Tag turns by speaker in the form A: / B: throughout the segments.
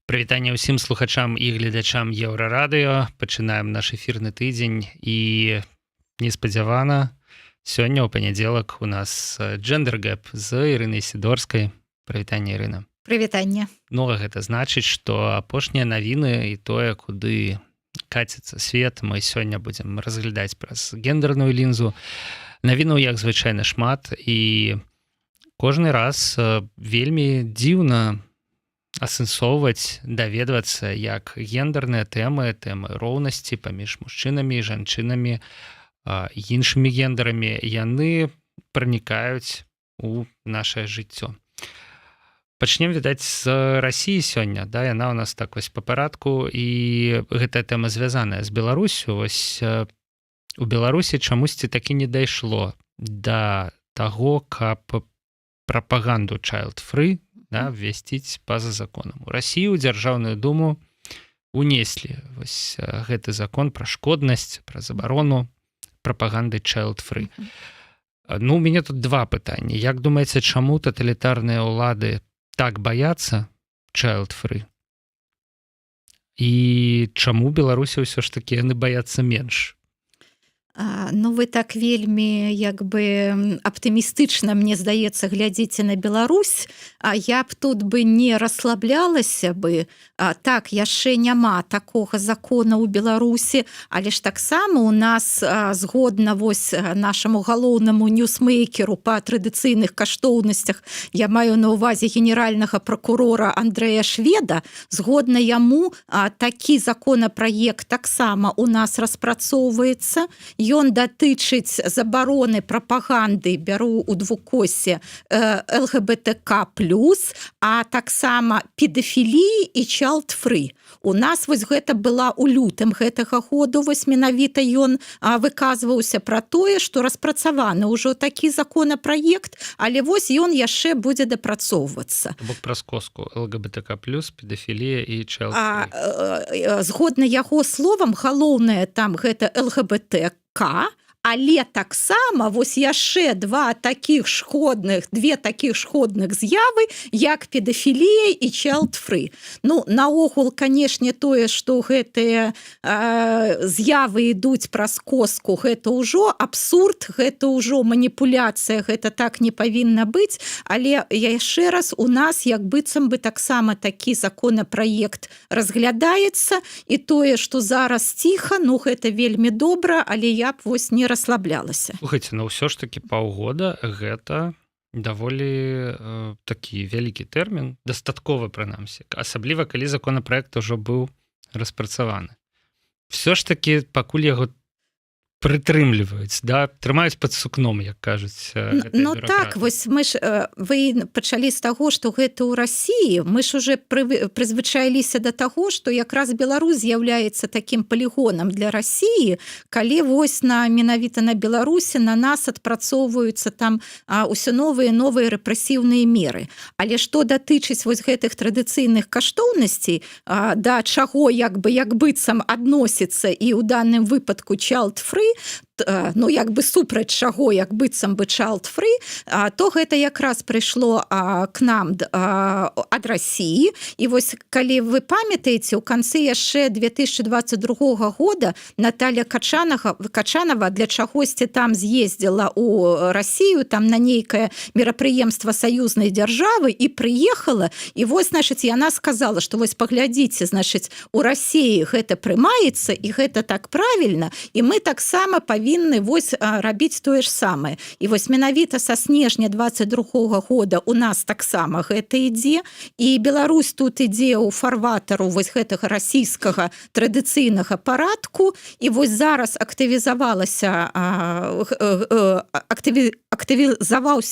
A: Прывітанне ўсім слухачам і гледачам Еўрарадыё. Пачынаем наш эфірны тыдзень і неспадзявана сёння ў панядзелак у нас джендер-гэп з Ірынай Сідорскай. Прывітанне, Ірына.
B: Прывітанне.
A: Ну, гэта значыць, што апошнія навіны і тое, куды каціцца свет, мы сёння будзем разглядаць праз гендерную лінзу. Навінаў, як звычайна, шмат, і кожны раз вельмі дзіўна асэнсоўваць, даведвацца, як гендерныя тэмы роўнасці паміж мужчынамі і жанчынамі і іншымі гендарамі, яны пранікаюць у нашае жыццё. Пачнем, відаць, з Расіі сёння, да, яна ў нас так вось па парадку, і гэтая тэма звязаная з Беларусю. Вось у Беларусі чамусьці такі не дайшло да таго, каб прапаганду child-free, да, ввесціць па-за законам. У Расіі ў Дзяржаўную Думу унеслі вось гэты закон пра шкоднасць, пра забарону прапаганды child-free. Ну, у мяне тут два пытанні. Як думаеце, чаму таталітарныя ўлады так баяцца child-free? І чаму Беларусі ўсё ж такі яны баяцца менш?
B: Ну, вы так вельмі як бы аптымістычна, мне здаецца, глядзіце на Беларусь, а я б тут бы не расслаблялася бы. Так, яшчэ няма такога закона ў Беларусі, але ж таксама у нас згодна вось нашаму галоўнаму ньюсмейкеру па традыцыйных каштоўнасцях, я маю на ўвазе генеральнага пракурора Андрэя Шведа, згодна яму такі законапраект таксама у нас распрацоўваецца. Ён датычыць забароны прапаганды, бяру ў двукосе, ЛГБТК+, а таксама педафіліі і child-free. У нас вось гэта была ў лютым гэтага году, вось менавіта ён выказваўся пра тое, што распрацаваны ўжо такі законапраект, але вось ён яшчэ будзе дапрацоўвацца.
A: Бок праз коску ЛГБТК+, педафілія і child-free.
B: Згодна яго словам, галоўнае там гэта ЛГБТК, але таксама вось яшчэ две такіх шкодных з'явы, як педафілія і child-free. Ну, наогул, канешне, тое, што гэтыя з'явы ідуць праз коску, гэта ўжо абсурд, гэта ўжо маніпуляцыя, гэта так не павінна быць, але яшчэ раз у нас як быццам бы таксама такі законапраект разглядаецца, і тое, што зараз ціха, ну, гэта вельмі добра, але я б вось не расслаблялася.
A: Слухайце, ну ўсё ж такі паўгода гэта даволі такі вялікі тэрмін, дастатковы прынамсі, асабліва калі законапраект ужо быў распрацаваны. Всё ж такі пакуль яго прытрымліваюць, да, трымаюць пад сукном, як кажуць.
B: Ну так, вось мы ж, вы пачалі з таго, што гэта ў Расіі, мы ж уже прызвычаіліся да таго, што якраз Беларусь з'яўляецца такім палігонам для Расіі, калі вось менавіта на Беларусі на нас адпрацоўваюцца там ўсё новыя рэпрэсіўныя меры. Але што датычыць вось гэтых традыцыйных каштоўнасцей, да чаго як быццам адносіцца і ў даным выпадку child-free, ну, як бы супраць чаго, як быццам бы child-free, то гэта якраз прыйшло к нам ад Расіі. І вось, калі вы памятаеце, у канцы яшчэ 2022 года Наталья Качанова для чагосьці там з'ездзіла ў Расію, там на нейкае мерапрыемства саюзнай дзяржавы і прыехала, і вось, значыць, яна сказала, што вось паглядзіце, значыць, у Расіі гэта прымаецца, і гэта так правільна, і мы таксама павінны вось рабіць тое ж самае. І вось менавіта са снежня 22 года у нас таксама гэта ідзе, і Беларусь тут ідзе ў фарватару вось гэтага расійскага традыцыйнага парадку, і вось зараз актывізаваўся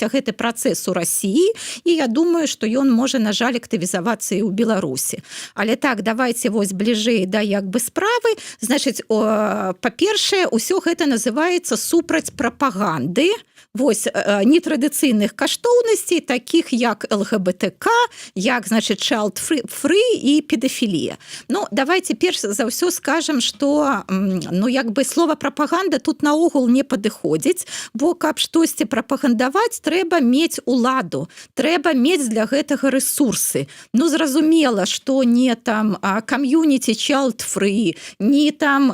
B: гэты працэс у Расіі, і я думаю, што ён можа, на жаль, актывізавацца і ў Беларусі. Але так, давайте вось бліжэй да як бы справы. Значыць, па-першае, усё гэта называецца супраць прапаганды, вось нетрадыцыйных каштоўнасцей, таких як ЛГБТК, як, значит, child-free і педафілія. Ну, давайте перш за ўсё скажем, што ну, як бы слова прапаганда тут наогул не падыходзіць, бо каб штосьці прапагандаваць, трэба мець уладу, трэба мець для гэтага ресурсы. Ну, зразумела, што не там кам'юніці child-free, не там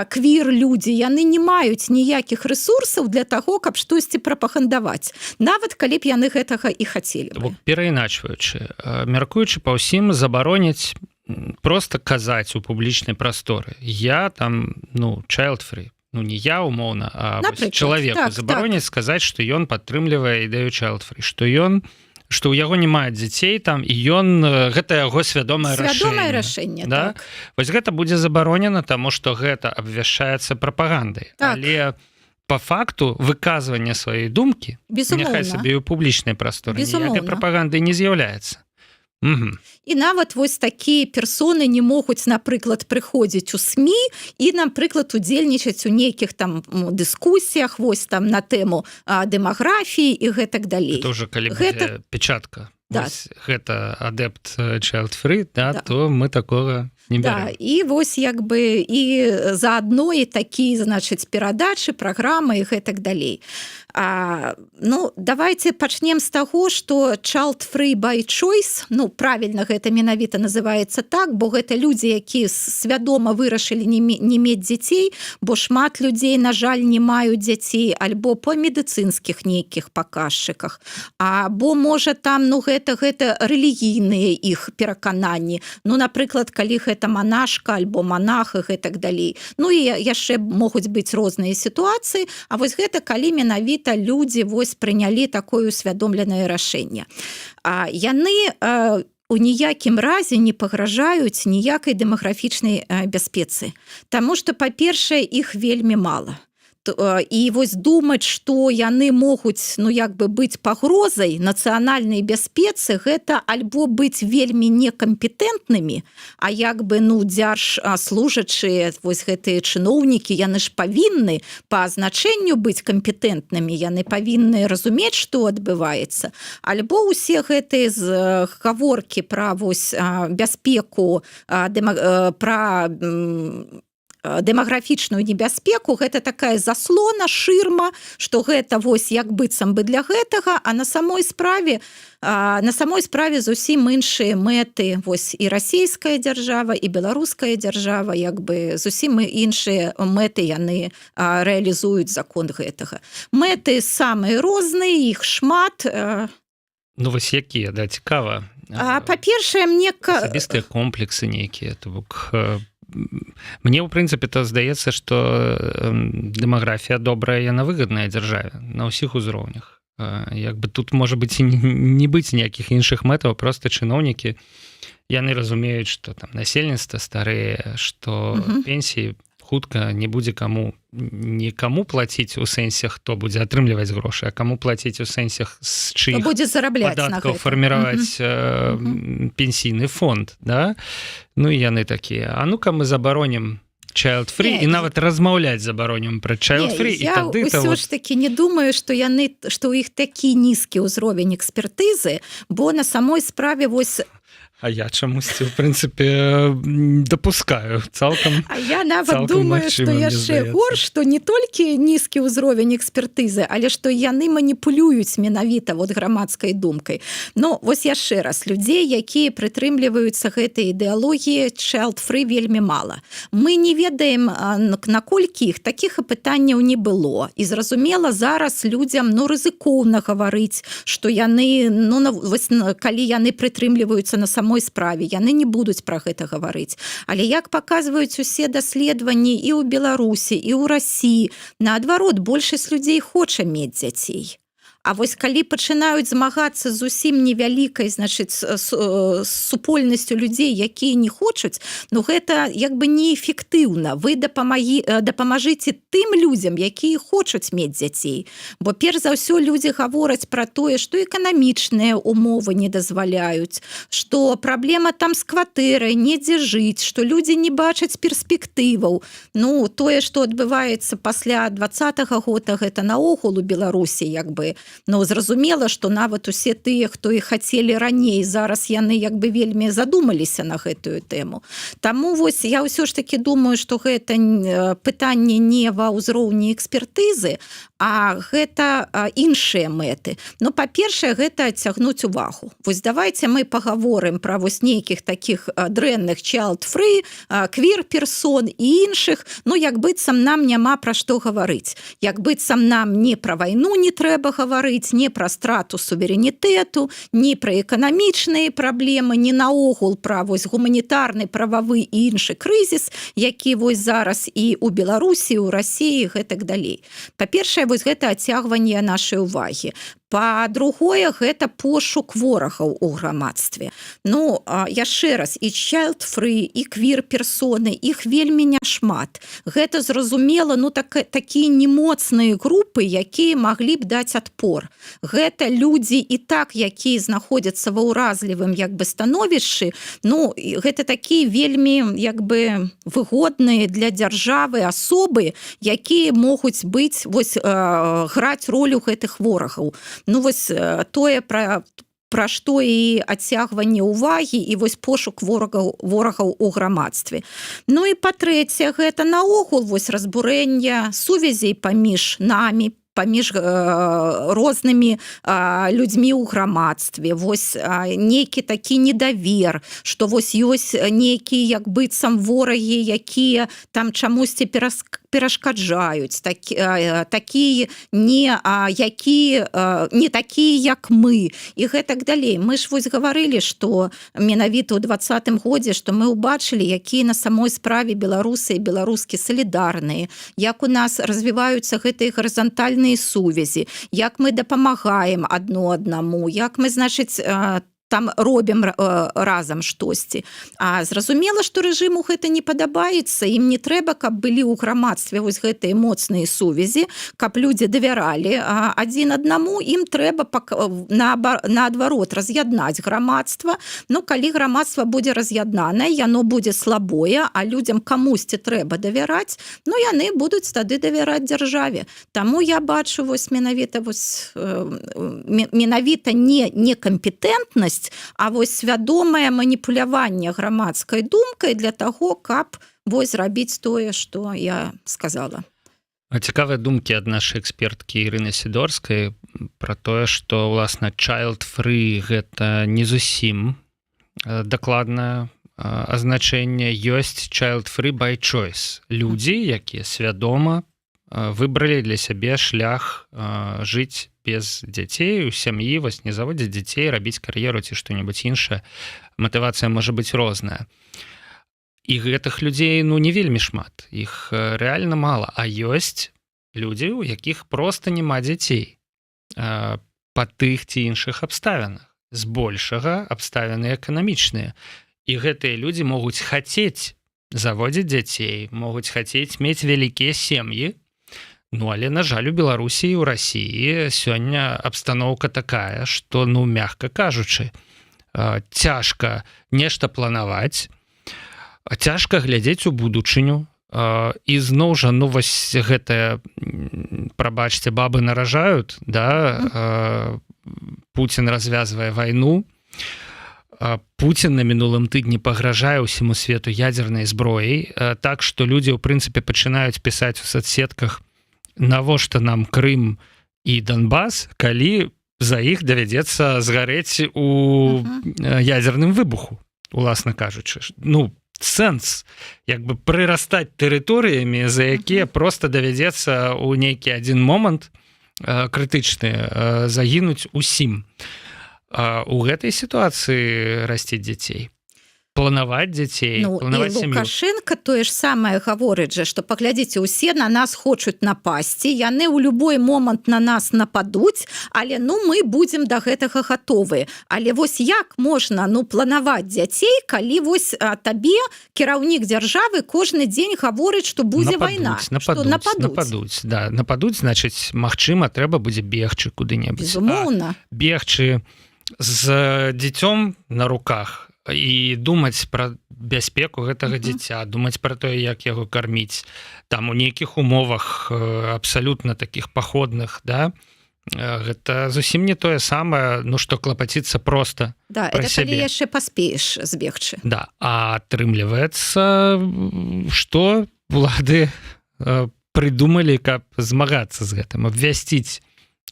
B: квір-людзі, яны не маюць ніякіх ресурсаў для таго, каб штосьці прапагандаваць, нават калі б яны гэтага і хацелі бы.
A: Перайначваючы, мяркуючы па ўсім, забароніць просто казаць у публічнай прасторы. Я там, ну, child-free. Ну, не я, умоўна, а чалавеку забароніць сказаць, што ён падтрымлівае ідэю child-free, што ў яго не мае дзяцей там, і гэта яго свядомае
B: рашэнне.
A: Да?
B: Так.
A: Вось гэта будзе забаронена, таму што гэта абвяшчаецца прапагандай.
B: Так.
A: Але по факту выказвання сваёй думкі, няхай сабе ў публічнай прасторы, ніякай прапаганды не з'яўляецца. Угу.
B: І нават вось такія персоны не могуць, напрыклад, прыходзіць у СМІ і, напрыклад, удзельнічаць у нейкіх там дыскусіях, вось там на тэму дэмаграфіі і гэтак далей.
A: Это уже калі будзе печатка.
B: Да.
A: Гэта адэпт child-free, да, то мы такога не бярем.
B: Да, і вось як бы і заадно і такі, значыць, перадачы, праграмы і гэтак далей. Ну, давайте пачнем з таго, што child-free by choice, ну, правільна гэта менавіта называецца так, бо гэта людзі, якія свядома вырашылі не мець дзяцей, бо шмат людзей, на жаль, не маюць дзяцей, альбо па медыцынскіх нейкіх паказчыках, або, можа, там, ну, гэта рэлігійныя іх перакананні. Ну, напрыклад, калі гэта манашка альбо манах і гэтак далей. Ну, і яшчэ могуць быць розныя сітуацыі, а вось гэта калі менавіта людзі вось прынялі такое усвядомленае рашэнне. Яны у ніякім разе не пагражаюць ніякай дэмаграфічнай бяспецы, таму што, па-першае, іх вельмі мала. І вось думаць, што яны могуць, ну, як бы быць пагрозай нацыянальнай бяспецы, гэта альбо быць вельмі некампетэнтнымі, а як бы, ну, дзяржслужачыя, вось гэтыя чыноўнікі, яны ж павінны па азначэнню быць кампетэнтнымі, яны павінны разумець, што адбываецца. Альбо ўсе гэтыя гаворкі пра вось бяспеку, пра дэмаграфічную небяспеку, гэта такая заслона, шырма, што гэта вось як быццам бы для гэтага, а на самой справе зусім іншыя мэты, вось і расійская дзяржава, і беларуская дзяржава, як бы зусім іншыя мэты яны рэалізуюць закон гэтага. Мэты самыя розныя, іх шмат.
A: Ну, вось якія, да, цікава.
B: Па-першае, мне...
A: Асабістыя комплексы нейкія, то бок... Мне, ў прынцыпе, то здаецца, што дэмаграфія добрая, яна выгадная дзяржаве на ўсіх узроўнях. Як бы тут можа быць і не быць ніякіх іншых мэтаў, проста чыноўнікі, яны разумеюць, што там насельніцтва старэе, што пенсіі хутка не будзе нікому плаціць у сэнсе, хто будзе атрымліваць грошы, а каму плаціць у сэнсе, з чыіх падаткаў фарміраваць пенсійны фонд, да? Ну і яны такія, а ну-ка мы забаронім child-free, і нават размаўляць забаронім пра child-free, і тады...
B: Я ўсё ж такі не думаю, што ў іх такі нізкі ўзровень экспертызы, бо на самой справе вось...
A: А я чамусьці, в прынцыпе, дапускаю цалкам.
B: А я нават думаю, што яшчэ горш, што не толькі нізкі ўзровень экспертызы, але што яны маніпулююць менавіта вот грамадскай думкай. Ну, вось яшчэ раз, людзей, якія прытрымліваюцца гэтай ідэалогіі, child-free вельмі мала. Мы не ведаем, наколькі іх, такіх пытанняў не было. І зразумела, зараз людзям, ну, рызыкоўна гаварыць, што яны, ну, вось, калі яны прытрымліваюцца на самой справе, яны не будуць пра гэта гаварыць. Але як паказваюць усе даследаванні і ў Беларусі, і ў Расіі, наадварот, большасць людзей хоча мець дзяцей. А вось калі пачынаюць змагацца з зусім невялікай, значыць, супольнасцю людзей, якія не хочуць, ну гэта як бы неэфектыўна. Вы дапамажыце тым людзям, якія хочуць мець дзяцей. Бо перш за ўсё людзі гавораць пра тое, што эканамічныя умовы не дазваляюць, што праблема там з кватэрай, недзе жыць, што людзі не бачаць перспектываў. Ну, тое, што адбываецца пасля 20-го года, гэта наогул у Беларусі, як бы, ну, зразумела, што нават усе тыя, хто і хацелі раней, зараз яны як бы вельмі задумаліся на гэтую тэму. Таму вось я ўсё ж таки думаю, што гэта пытанне не ва ўзроўні экспертызы, а гэта іншыя мэты. Ну, па-першае, гэта адцягнуць увагу. Вось давайте мы пагаворым пра вось нейкіх такіх дрэнных child-free, queer-персон і іншых, ну, як быццам нам няма пра што гаварыць. Як быццам нам не пра вайну не трэба гаварыць, не пра страту суверэнітэту, не пра эканамічныя праблемы, не наогул пра вось гуманітарны, прававы і іншы крызіс, які вось зараз і ў Беларусі, у Расіі, гэтак далей. Па-першае, вось гэта адцягванне нашай увагі. Па-другое, гэта пошук ворагаў у грамадстве. Ну, яшчэ раз, і child-free, і queer-персоны, іх вельмі няшмат. Гэта, зразумела, ну, такія немоцныя групы, якія маглі б даць адпор. Гэта людзі і так, якія знаходзяцца ва ўразлівым, як бы, становішчы, ну, гэта такія вельмі, як бы, выгодныя для дзяржавы асобы, якія могуць быць, вось, граць ролю гэтых ворагаў. Ну, вось тое, пра што і адцягванне ўвагі, і вось пошук ворагаў у грамадстве. Ну і па-трэцяе, гэта наогул вось разбурэнне сувязей паміж намі, паміж рознымі людзьмі ў грамадстве. Вось нейкі такі недавер, што вось ёсць нейкія, як быццам, ворагі, якія там чамусьці перашкаджаюць, такія не такія, як мы, і гэтак далей. Мы ж вось гаварылі, што менавіта ў 20-м годзе, што мы ўбачылі, якія на самой справе беларусы і беларускі салідарныя, як у нас развіваюцца гэтыя гарызантальныя сувязі, як мы дапамагаем адно аднаму, як мы, значыць, там робім разам штосьці. А зразумела, што рэжыму гэта не падабаецца, ім не трэба, каб былі ў грамадстве вось гэтыя моцныя сувязі, каб людзі давяралі адзін аднаму, ім трэба наадварот раз'яднаць грамадства. Ну, калі грамадства будзе раз'яднанае, яно будзе слабое, а людзям камусьці трэба давяраць, ну, яны будуць тады давяраць дзяржаве. Таму я бачу вось менавіта не кампетэнтнасць, а вось свядомае маніпуляванне грамадскай думкай для таго, каб вось рабіць тое, што я сказала.
A: Цікавыя думкі ад нашай эксперткі Ірыны Сідорскай пра тое, што, уласна, child-free гэта не зусім дакладнае азначэнне. Ёсць child-free by choice. Людзі, якія свядома выбралі для сябе шлях жыць без дзяцей, у сям'і, вось не заводзіць дзяцей, рабіць кар'еру ці што-небудзь іншае. Матывацыя можа быць розная. І гэтых людзей, ну, не вельмі шмат. Іх рэальна мала. А ёсць людзі, у якіх проста няма дзяцей па тых ці іншых абставінах. Збольшага абставіны эканамічныя. І гэтыя людзі могуць хацець заводзіць дзяцей, могуць хацець мець вялікія сем'і. Ну, але, на жаль, у Беларусі і ў Расіі сёння абстаноўка такая, што, ну, мякка кажучы, цяжка нешта планаваць, цяжка глядзець у будучыню. І зноў жа, ну, вось гэтая, прабачце, бабы наражаюць, да, Пуцін развязвае вайну, Пуцін на мінулым тыдні пагражае ўсяму свету ядзернай зброяй, так што людзі, ў прынцыпе, пачынаюць пісаць у соцсетках, навошта нам Крым і Донбас, калі за іх давядзецца згарэць у ядзерным выбуху, уласна кажучы. Ну, сэнс, як бы прырастаць тэрыторыямі, за якія проста давядзецца ў нейкі адзін момант крытычны загінуць усім. У гэтай сітуацыі расціць дзяцей. планаваць дзяцей,
B: Ну,
A: планаваць
B: і
A: сям'ю.
B: Лукашенко тое ж самае гаворыць же, што паглядзіце, усе на нас хочуць напасці, яны ў любой момант на нас нападуць, але мы будзем да гэтага гатовыя. Але вось як можна планаваць дзяцей, калі вось табе кіраўнік дзяржавы кожны дзень гаворыць, што будзе вайна, што нападуць.
A: Да, нападуць, значыць, магчыма, трэба будзе бегчы куды-небудзь.
B: Безумоўна.
A: Бегчы з дзіцём на руках і думаць пра бяспеку гэтага дзіця, думаць пра тое, як яго карміць. Там у нейкіх умовах абсалютна такіх паходных, да, гэта зусім не тое самае, што клапаціцца проста пра сябе.
B: Калі яшчэ паспееш збегчы.
A: Да, а атрымліваецца, што улады прыдумалі, каб змагацца з гэтым, абвясціць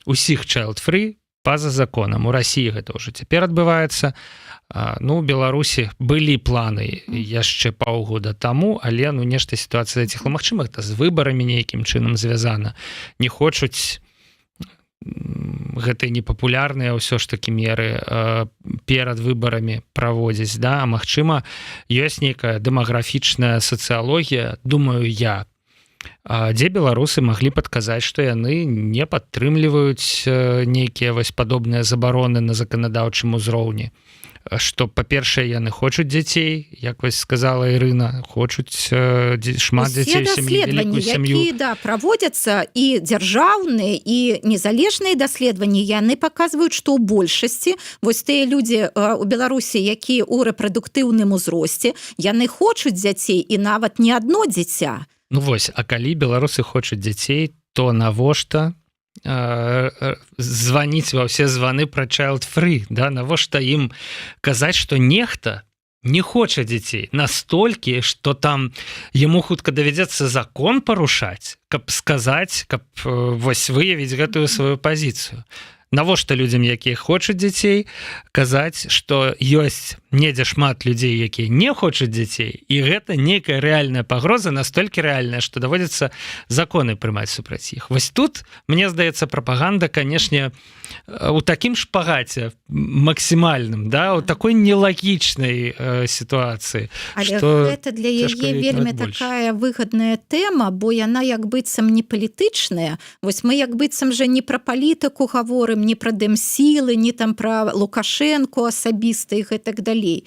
A: усіх child-free па-за законам. У Расіі гэта ўжо цяпер адбываецца. У Беларусі былі планы яшчэ паўгода таму, але нешта сітуацыя заціхла. Магчыма, гэта з выбарамі нейкім чынам звязана. Не хочуць гэтыя непапулярныя ўсё ж такі меры перад выбарамі праводзіць, да? А магчыма, ёсць нейкая дэмаграфічная сацыялогія, думаю я, дзе беларусы маглі падказаць, што яны не падтрымліваюць нейкія вось падобныя забароны на заканадаўчым узроўні. Што, па-першае, яны хочуць дзяцей, як вось сказала Ірына, хочуць шмат дзяцей, вялікую сям'ю.
B: Якія праводзяцца і дзяржаўныя, і незалежныя даследаванні, яны паказваюць, што ў большасці вось тыя людзі у Беларусі, якія ў рэпрадуктыўным узросце, яны хочуць дзяцей і нават не адно дзіця.
A: Вось, а калі беларусы хочуць дзяцей, то навошта званіць ва ўсе званы пра child-free, да? Навошта ім казаць, што нехта не хоча дзяцей настолькі, што там яму хутка давядзецца закон парушаць, каб сказаць, каб вось выявіць гэтую сваю пазіцыю. Навошта людзям, якія хочуць дзяцей, казаць, што ёсць недзе шмат людзей, якія не хочуць дзяцей, і гэта нейкая рэальная пагроза, настолькі рэальная, што даводзіцца законы прымаць супраць іх. Вось тут, мне здаецца, прапаганда, канешне, у такім шпагаце максімальным, да, у такой нелагічнай сітуацыі.
B: Але гэта для яе вельмі такая выгадная тэма, бо яна як быццам не палітычная. Вось мы як быццам жа не пра палітыку гаворым, не пра дэмсілы, не там пра Лукашэнку асабіста і гэтак далей.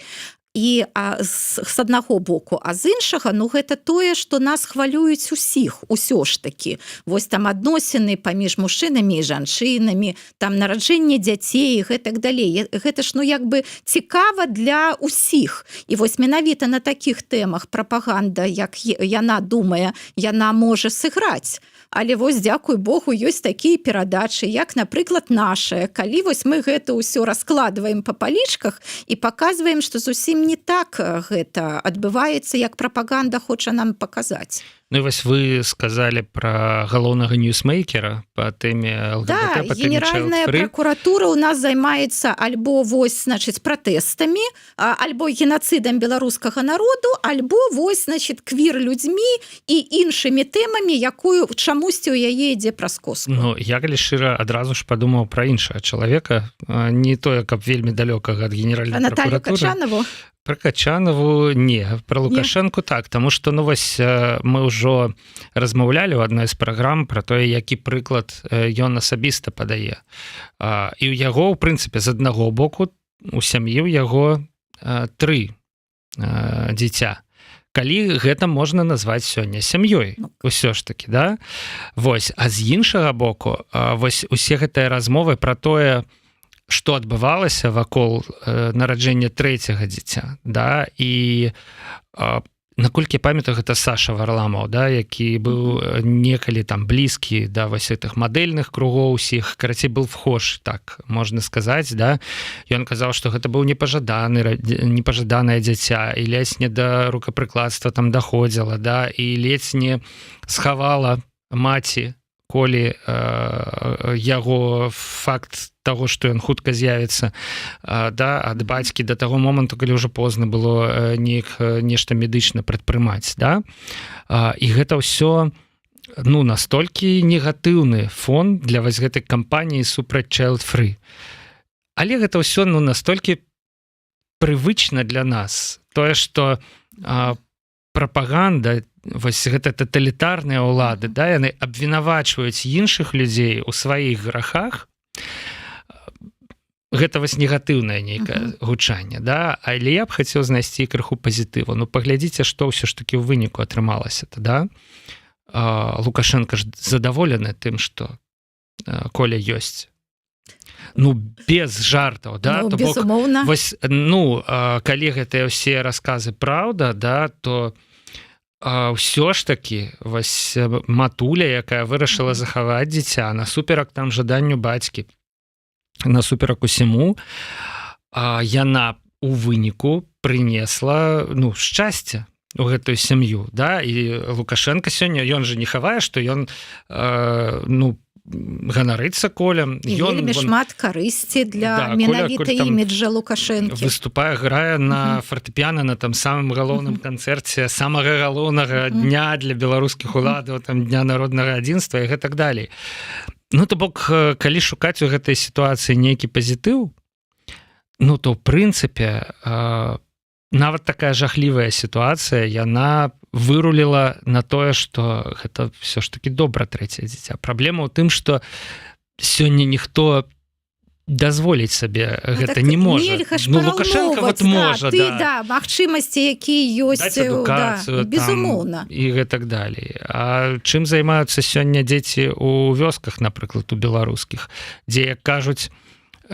B: І з аднаго боку, а з іншага, гэта тое, што нас хвалююць усіх, усё ж такі. Вось там адносіны паміж мужчынамі і жанчынамі, там нараджэнне дзяцей і гэтак далей. Гэта ж, як бы цікава для усіх. І вось менавіта на такіх тэмах прапаганда, як яна думае, яна можа сыграць. Але вось, дзякуй Богу, ёсць такія перадачы, як, напрыклад, нашая. Калі вось мы гэта ўсё раскладваем па палічках і паказваем, што зусім не так гэта адбываецца, як прапаганда хоча нам паказаць.
A: І вось вы сказалі пра галоўнага ньюсмейкера па тэме ЛГБТ, па тэме
B: генеральная пракуратура ў нас займаецца альбо вось, пратэстамі, альбо генацыдам беларускага народу, альбо вось, квір-людзьмі і іншымі тэмамі, якую чамусьці ў яе ідзе праз коску.
A: Я, калі шчыра, адразу ж падумаў пра іншага чалавека, не тое, каб вельмі далёкага ад генеральнай пракуратуры.
B: Наталью Качанову?
A: Про Качанову не, про Лукашенку так, тому што вось мы ўжо размаўлялі ў адной з праграм пра тое, які прыклад ён асабіста падае. І ў яго, ў прынцыпе, з аднаго боку у сям'і ў яго 3 дзіця. Калі гэта можна назваць сёння сям'ёй, усё ж такі, да? Вось, а з іншага боку, вось усе гэтыя размовы пра тое, што адбывалася вакол нараджэння 3-го дзіця, да, і наколькі памятаю, гэта Саша Варламаў, да, які быў некалі там блізкі да вось гэтых мадэльных кругоў усіх, карацей, быў вхож, так можна сказаць, да. Ён казаў, што гэта быў непажаданае дзіця, і ледзь не да рукапрыкладства там даходзіла, да, і ледзь не схавала маці, калі яго факт таго, што ён хутка з'явіцца, да, ад бацькі да таго моманту, калі ўжо позна было нешта медычна прадпрымаць, да. І гэта ўсё настолькі негатыўны фон для вось гэтай кампаніі супраць child-free. Але гэта ўсё настолькі прывычна для нас, тое што прапаганда, вось гэта таталітарныя ўлады, да, яны абвінавачваюць іншых людзей у сваіх грахах, гэта вось негатыўнае нейкае гучанне, да, але я б хацеў знайсці крыху пазітыву. Ну паглядзіце, што ўсё ж такі ў выніку атрымалася, да? Лукашенко ж задаволены тым, што Коля ёсць. Ну без жартаў, да,
B: Ну,
A: то бок,
B: безумоўна.
A: вось, ну калі гэтыя ўсе расказы праўда, да, то ўсё ж такі вось матуля, якая вырашыла захаваць дзіця насуперак там жаданню бацькі, насуперак усяму, яна у выніку прынесла, ну, шчасце у гэтую сям'ю, да, і Лукашенко сёння, ён же не хавае, што ён ну ганарыцца Колем,
B: І вельмі шмат карысці для менавіта іміджа Лукашэнкі.
A: Выступае, грае на фартэпіяна на там самым галоўным канцэрце самага галоўнага дня для беларускіх уладаў, там дня народнага адзінства і гэтак далей. Ну то бок, калі шукаць у гэтай сітуацыі нейкі пазітыў, ну то ў прынцыпе нават такая жахлівая сітуацыя, яна выруліла на тое, што гэта все ж таки добра трэцяе дзіця. Праблема ў тым, што сёння ніхто дазволіць сабе гэта
B: так
A: не можа. Ну Лукашенко вот можа,
B: да, магчымасці, якія ёсць,
A: адукацыю,
B: безумоўна.
A: І гэтак далей. А чым займаюцца сёння дзеці ў вёсках, напрыклад, у беларускіх, дзе, як кажуць,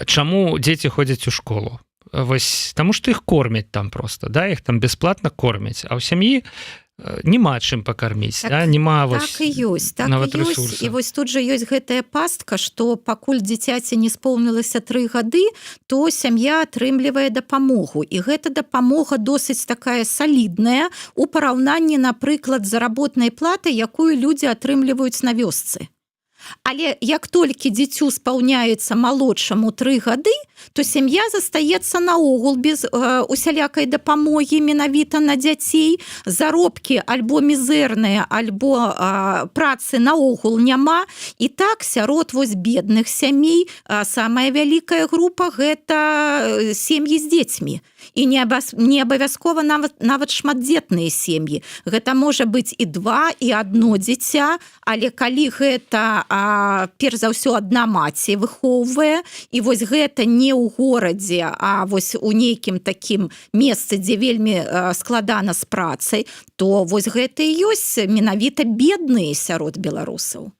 A: чаму дзеці ходзяць у школу? Вось, таму што іх кормяць там просто, да, іх там бясплатна кормяць, а ў сям'і няма чым пакарміць,
B: так,
A: да, няма вось
B: так і ёсць, так
A: нават
B: і ёсць.
A: рэсурсаў.
B: І вось тут жа ёсць гэтая пастка, што пакуль дзіцяці не споўнілася 3 гады, то сям'я атрымлівае дапамогу. І гэта дапамога досыць такая салідная у параўнанні, напрыклад, з заработнай платай, якую людзі атрымліваюць на вёсцы. Але як толькі дзіцю спаўняецца малодшаму 3 гады, то сям'я застаецца наогул без усялякай дапамогі менавіта на дзяцей, заробкі альбо мізэрныя, альбо працы наогул няма. І так сярод вось бедных сямей самая вялікая група гэта сем'і з дзецьмі. І не абавязкова нават шматдзетныя сем'і. Гэта можа быць і 2, і 1 дзіця, але калі гэта перш за ўсё адна маці выхоўвае, і вось гэта не ў горадзе, а вось у нейкім такім месцы, дзе вельмі складана з працай, то вось гэта і ёсць менавіта бедныя сярод беларусаў.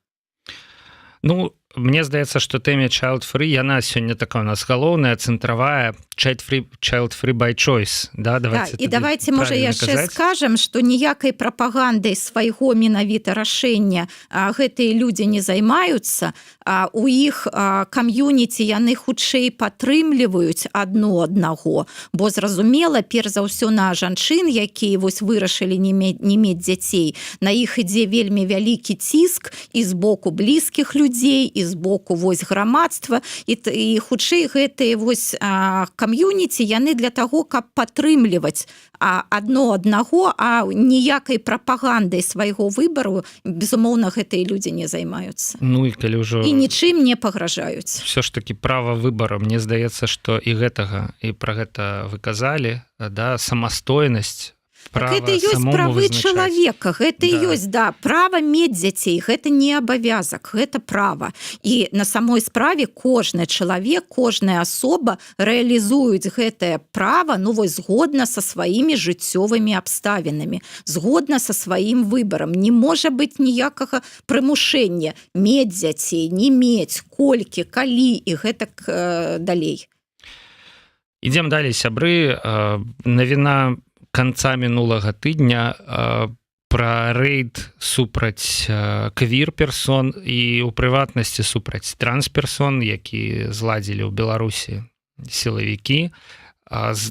A: Ну, мне здаецца, што тэме child-free, яна сёння такая у нас галоўная, цэнтравая, child-free by choice. Да,
B: давайте можа яшчэ скажам, што ніякай прапагандай свайго менавіта рашэння гэтыя людзі не займаюцца, у іх кам'юніці яны хутчэй падтрымліваюць адно аднаго, бо зразумела, перш за ўсё на жанчын, якія вось вырашылі не мець дзяцей, на іх ідзе вельмі вялікі ціск і з боку блізкіх людзей, і з боку вось грамадства, і хутчэй гэтыя вось кам'юніці, яны для таго, каб падтрымліваць адно аднаго, а ніякай прапагандай свайго выбару, безумоўна, гэтыя людзі не займаюцца.
A: Ну і калі ўжо
B: і нічым не пагражаюць.
A: Все ж таки права выбару, мне здаецца, што і гэтага, і пра гэта вы казалі, да, самастойнасць.
B: Гэта ёсць правы чалавека, гэта ёсць, да, права мець дзяцей, гэта не абавязак, гэта права. І на самой справе кожны чалавек, кожная асоба рэалізуюць гэтае права, ну вось згодна са сваімі жыццёвымі абставінамі, згодна са сваім выбарам. Не можа быць ніякага прымушэння мець дзяцей, не мець, колькі, калі і гэтак далей.
A: Ідзем далей, сябры. Навіна канца мінулага тыдня пра рэйд супраць квір-персон і ў прыватнасці супраць трансперсон, які зладзілі ў Беларусі сілавікі.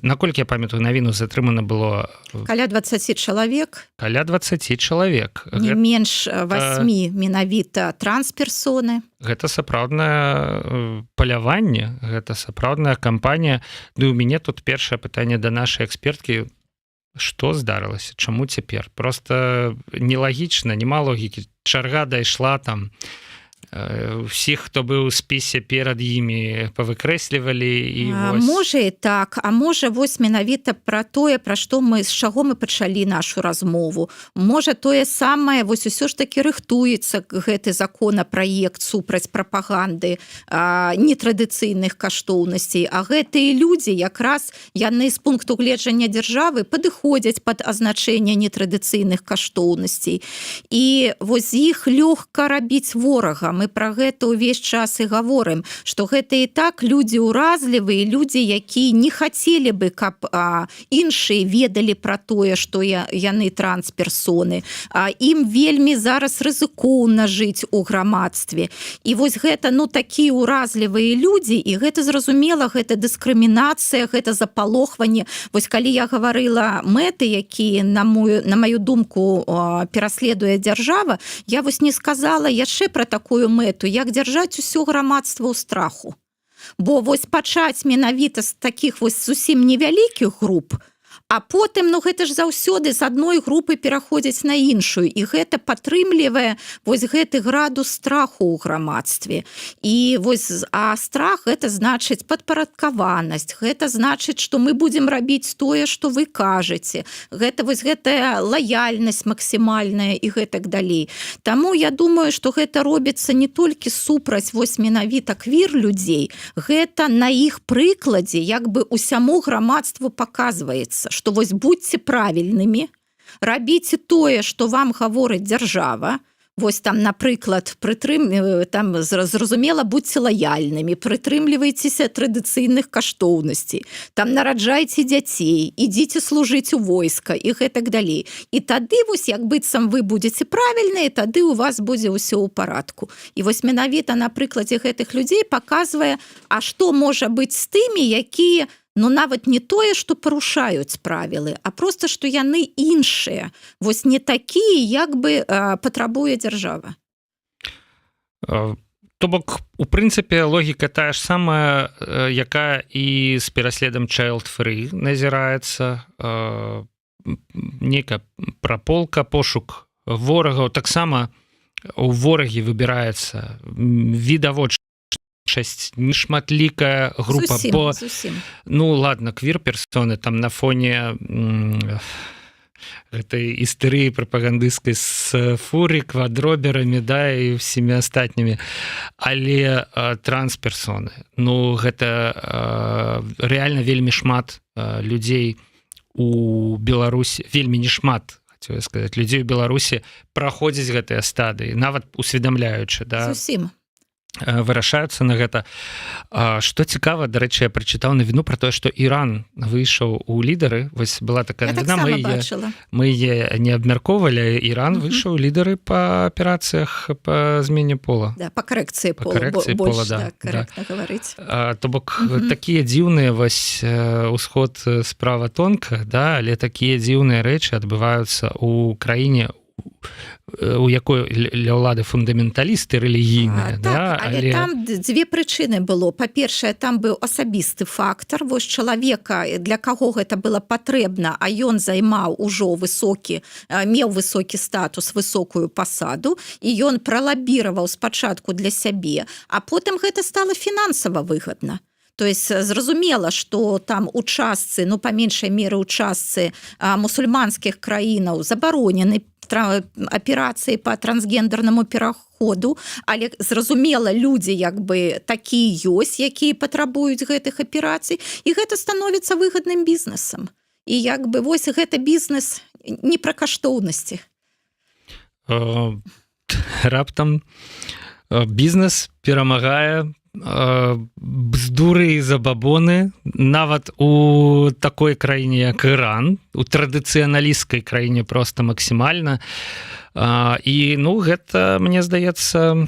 A: Наколькі я памятаю, навіну затрымана было
B: каля 20 чалавек.
A: Каля 20 чалавек.
B: Не менш 8 менавіта трансперсоны.
A: Гэта сапраўднае паляванне, гэта сапраўдная кампанія. Ну, у мяне тут першае пытанне да нашай эксперткі. Што здарылася? Чаму цяпер? Просто нелагічна, няма логікі. Чарга дайшла там усіх, хто быў у спісе перад імі, павыкрэслівалі і
B: Можа і так, а можа вось менавіта пра тое, пра што з чаго мы пачалі нашу размову. Можа тое самае, вось усё ж такі рыхтуецца гэты законапраект супраць прапаганды нетрадыцыйных каштоўнасцей, а гэтыя людзі якраз яны з пункту гледжання дзяржавы падыходзяць пад азначэнне нетрадыцыйных каштоўнасцей. І вось іх лёгка рабіць ворага. Мы пра гэта ўвесь час і гаворым, што гэта і так людзі ўразлівыя, людзі, якія не хацелі бы, каб іншыя ведалі пра тое, што яны трансперсоны. Ім вельмі зараз рызыкоўна жыць у грамадстве. І вось гэта, такія ўразлівыя людзі, і гэта зразумела, гэта дыскрымінацыя, гэта запалохванне. Вось калі я гаварыла мэты, якія, на маю думку, пераследуе дзяржава, я вось не сказала яшчэ пра такую мэту, як дзяржаць усё грамадства ў страху. Бо вось пачаць менавіта з такіх вось зусім невялікіх груп, а потым, гэта ж заўсёды з адной групы пераходзіць на іншую, і гэта падтрымлівае вось гэты градус страху ў грамадстве. І вось, а страх гэта значыць падпарадкаванасць, гэта значыць, што мы будзем рабіць тое, што вы кажаце. Гэта вось гэтая лаяльнасць максімальная і гэтак далей. Таму я думаю, што гэта робіцца не толькі супраць вось менавіта квір-людзей, гэта на іх прыкладзе як бы усяму грамадству паказваецца, што вось будьце правільнымі, рабіце тое, што вам гаворыць дзяржава, вось там, напрыклад, зразумела, будьце лаяльнымі, прытрымлівайцеся традыцыйных каштоўнасцей, там нараджайце дзяцей, ідзіце служыць у войска і гэтак далей. І тады вось як быццам вы будзеце правільныя, тады ў вас будзе ўсё ў парадку. І вось менавіта на прыкладзе гэтых людзей паказвае, а што можа быць з тымі, якія нават не тое, што парушаюць правілы, а проста, што яны іншыя. Вось не такія, як бы патрабуе дзяржава.
A: То бок, у прынцыпе, логіка тая ж самая, якая і з пераследам child-free назіраецца. Нейкая праполка, пошук ворагаў. Таксама у ворагі выбіраецца відавочна нешматлікая група,
B: зусім.
A: Ладно, квір-персоны там на фоне гэтай істэрыі прапагандысцкай з фуры, квадроберамі, і ўсімі астатнімі, але трансперсоны, гэта рэальна вельмі шмат людзей у Беларусі, вельмі не шмат, хацеў сказаць, людзей у Беларусі праходзяць гэтыя стадыі, нават усведамляючы,
B: Зусім.
A: Вырашаюцца на гэта. Што цікава, дарэчы, я прачытаў навіну пра тое, што Іран выйшаў у лідары. Вось была такая навіна, мы яе не абмяркоўвалі. Іран выйшаў у лідары па аперацыях па змене пола.
B: Па карэкцыі пола, больш карэктна гаварыць.
A: То бок, такія дзіўныя вось усход справа тонка, але такія дзіўныя рэчы адбываюцца ў краіне, у якой для ўлады фундаменталісты рэлігійныя.
B: Але там дзве прычыны было. Па-першае, там быў асабісты фактар. Вось чалавека, для каго гэта было патрэбна, а ён займаў ужо меў высокі статус, высокую пасаду, і ён пралабіраваў спачатку для сябе, а потым гэта стала фінансава выгадна. То есть зразумела, што там у частцы, па меншай меры ў частцы мусульманскіх краінаў забаронены аперацыі па трансгендернаму пераходу, але зразумела, людзі як бы такія ёсць, якія патрабуюць гэтых аперацый, і гэта становіцца выгадным бізнесам. І як бы вось гэта бізнес не пра каштоўнасці.
A: Раптам бізнес перамагае бздуры і забабоны нават у такой краіне, як Іран, у традыцыяналісцкай краіне проста максімальна. І гэта, мне здаецца,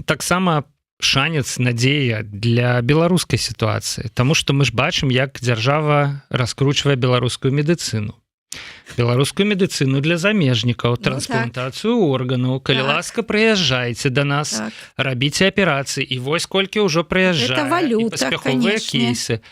A: таксама шанец, надзея для беларускай сітуацыі, таму што мы ж бачым, як дзяржава раскручвае беларускую медыцыну. Беларускую медыцыну для замежнікаў, трансплантацыю органаў. Калі ласка, прыязджайце да нас, рабіце аперацыі, і вось колькі ўжо прыязджае, і паспяховыя кейсы.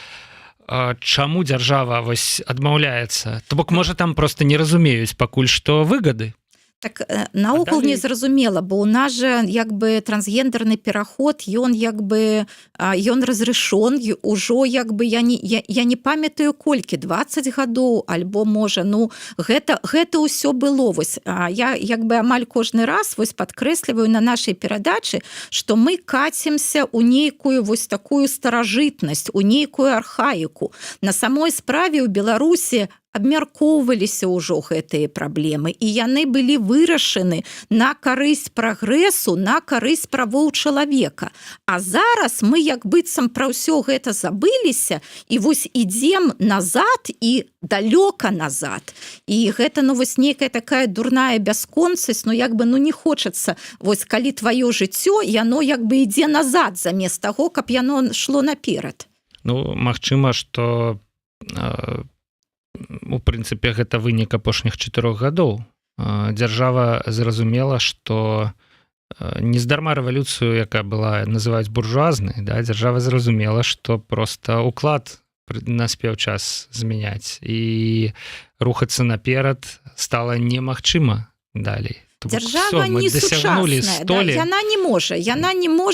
A: Чаму дзяржава адмаўляецца? То бок, можа, там проста не разумеюць пакуль што выгады?
B: Так наогул
A: далей?
B: незразумела, бо у нас же як бы трансгендерны пераход ён як бы ён разрешон ужо як бы я не памятаю колькі 20 гадоў альбо можа ну гэта ўсё было вось я як бы амаль кожны раз вось падкрэсліваю на нашай перадачы што мы кацімся у нейкую вось такую старажытнасць у нейкую архаіку на самой справе ў Беларусі абмяркоўваліся ўжо гэтыя праблемы і яны былі вырашаны на карысць прагрэсу, на карысць правоў чалавека. А зараз мы як быццам пра ўсё гэта забыліся і вось ідзем назад і далёка назад. І гэта ну вось нейкая такая дурная бясконцасць, ну як бы ну не хочацца вось калі тваё жыццё, яно як бы ідзе назад замест таго, каб яно шло наперад.
A: Ну, магчыма, што у прынцыпе гэта вынік апошніх 4 гадоў дзяржава зразумела што нездарма рэвалюцыю якая была называюць буржуазнай да, дзяржава зразумела што просто уклад наспеў час змяняць і рухацца наперад стала немагчыма далей.
B: Дзяржава не сучасная, да, яна не можа,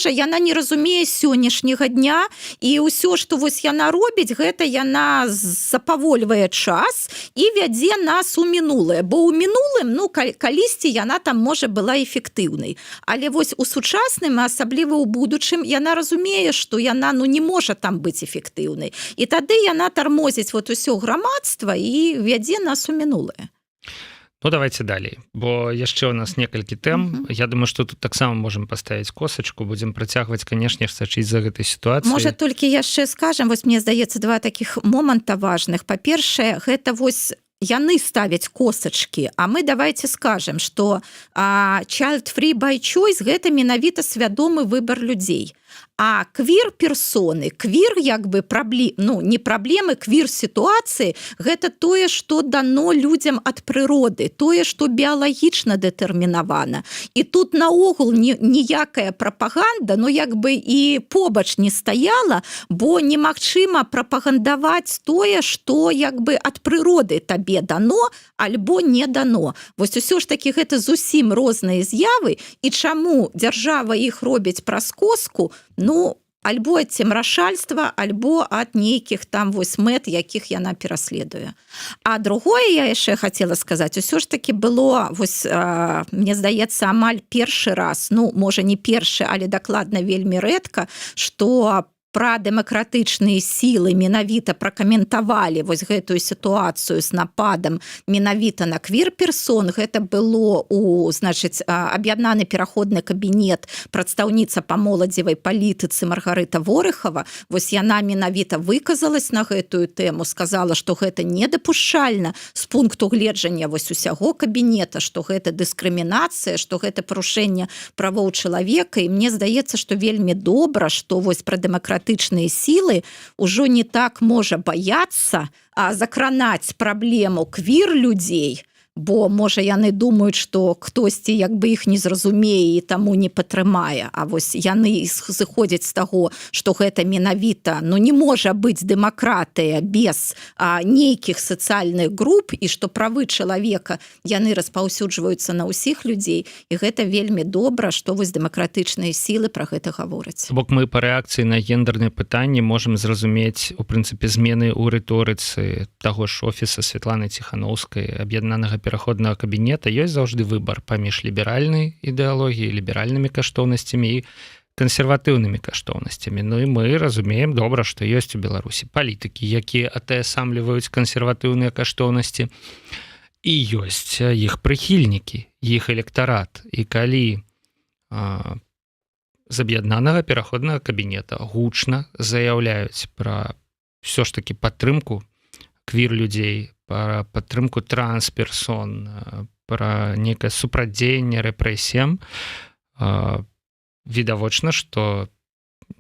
B: яна не разумее сённяшняга дня і ўсё, што вось яна робіць, гэта яна запавольвае час і вядзе нас у мінулае, бо ў мінулым, ну, калісьці яна там можа была эфектыўнай. Але вось у сучасным, асабліва ў будучым, яна разумее, што яна ну, не можа там быць эфектыўнай. І тады яна тармозіць вот усё грамадства і вядзе нас у мінулае.
A: Ну, давайте далей, бо яшчэ у нас некалькі тэм. Я думаю, што тут таксама можам паставіць косачку, будзем працягваць, канешне, сачыць за гэтай сітуацыяй.
B: Можа, толькі яшчэ скажам, вось мне здаецца, два такіх моманта важных. Па-першае, гэта вось яны ставяць косачкі, а мы давайте скажем, што child free by choice гэта менавіта свядомы выбар людзей. А квір-персоны, квір як бы ну, не праблемы, квір-сітуацыі, гэта тое, што дано людзям ад прыроды, тое, што біялагічна дэтэрмінавана. І тут наогул ніякая прапаганда, ну як бы і побач не стаяла, бо немагчыма прапагандаваць тое, што як бы ад прыроды табе дано, альбо не дано. Вось усё ж такі гэта зусім розныя з'явы, і чаму дзяржава іх робіць праз коску, ну, альбо ад цемрашальства, альбо ад нейкіх там вось мэт, якіх яна пераследуе. А другое я яшчэ хацела сказаць, усё ж такі было, вось, мне здаецца, амаль першы раз, ну, можа, не першы, але дакладна вельмі рэдка, што пра дэмакратычныя сілы менавіта пракаментавалі вось гэтую сітуацыю з нападам менавіта на квір-персон. Гэта было у, значыць, аб'яднаны пераходны кабінет прадстаўніца па моладзевай палітыцы Маргарыта Ворыхава. Вось яна менавіта выказалась на гэтую тэму, сказала, што гэта недапушчальна з пункту гледжання вось усяго кабінета, што гэта дыскрымінацыя, што гэта парушэнне правоў чалавека. І мне здаецца, што вельмі добра, што вось пра дэмакратычныя сілы ўжо не так можа баяцца закранаць праблему квір-людзей, бо, можа, яны думаюць, што хтосьці як бы іх не зразумее і таму не падтрымае. А вось яны зыходзяць з таго, што гэта менавіта, ну не можа быць дэмакратыя без нейкіх сацыяльных груп і што правы чалавека яны распаўсюджваюцца на ўсіх людзей. І гэта вельмі добра, што вось дэмакратычныя сілы пра гэта гавораць.
A: Бок мы па рэакцыі на гендерныя пытанні можам зразумець, у прынцыпе, змены ў рыторыцы таго ж офіса Святланы Ціханаўскай, аб'яднанага пераходнага кабінета, ёсць заўжды выбар паміж ліберальнай ідэалогіяй, ліберальнымі каштоўнасцямі і кансерватыўнымі каштоўнасцямі. Ну і мы разумеем добра, што ёсць у Беларусі палітыкі, якія атаясамліваюць кансерватыўныя каштоўнасці, і ёсць іх прыхільнікі, іх электарат. І калі з аб'яднанага пераходнага кабінета гучна заяўляюць пра ўсё ж такі падтрымку квір-людзей, пра падтрымку трансперсон, пра нейкае супрацьдзеянне рэпрэсіям, відавочна, што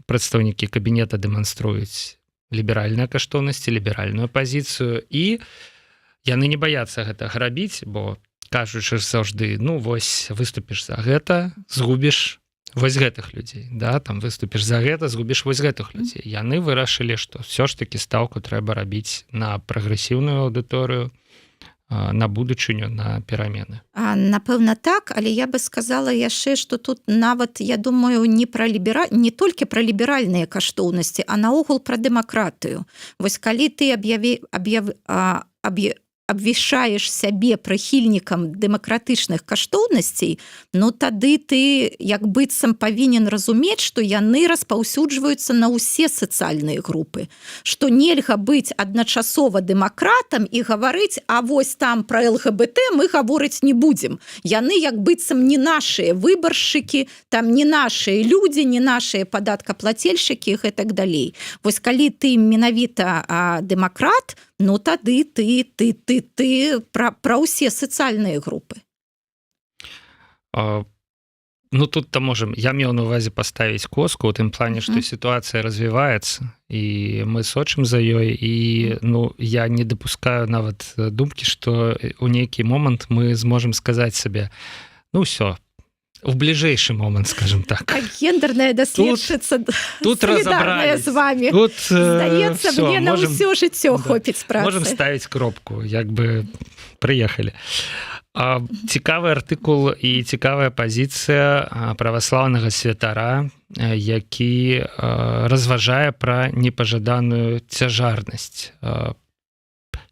A: прадстаўнікі кабінета дэманструюць ліберальныя каштоўнасці, ліберальную пазіцыю, і яны не баяцца гэтага рабіць, бо кажучы заўжды, ну вось выступіш за гэта, згубіш вось гэтых людзей, да, там выступіш за гэта, згубіш вось гэтых людзей. Яны вырашылі, што ўсё ж такі стаўку трэба рабіць на прагрэсіўную аўдыторыю, на будучыню, на перамены.
B: Напэўна так, але я бы сказала яшчэ, што тут нават, я думаю, не толькі пра ліберальныя каштоўнасці, а наогул пра дэмакратыю. Вось калі ты абвяшаеш сябе прыхільнікам дэмакратычных каштоўнасцей, ну тады ты як быццам павінен разумець, што яны распаўсюджваюцца на ўсе сацыяльныя групы, што нельга быць адначасова дэмакратам і гаварыць, а вось там пра ЛГБТ мы гаворыць не будзем. Яны як быццам не нашыя выбаршчыкі, там не нашыя людзі, не нашыя падаткаплацельшчыкі і гэтак далей. Вось калі ты менавіта дэмакрат, ну тады ты пра ўсе сацыяльныя групы.
A: Ну тут-то можем, я меў на увазе паставіць коску у тым плане, што сітуацыя развіваецца і мы сочым за ёй, і ну я не дапускаю нават думкі, што у нейкі момант мы зможам сказаць сабе, ну ўсё, в ближайший момент, скажем так.
B: Как гендерная даследчица
A: тут
B: солидарная с вами.
A: Тут,
B: здаецца, мне на ўсё жыццё хопіць працы.
A: Можем ставіць кропку, як бы прыехалі. Цікавы артыкул і цікавая пазіцыя праваслаўнага святара, які разважае пра непажаданую цяжарнасць.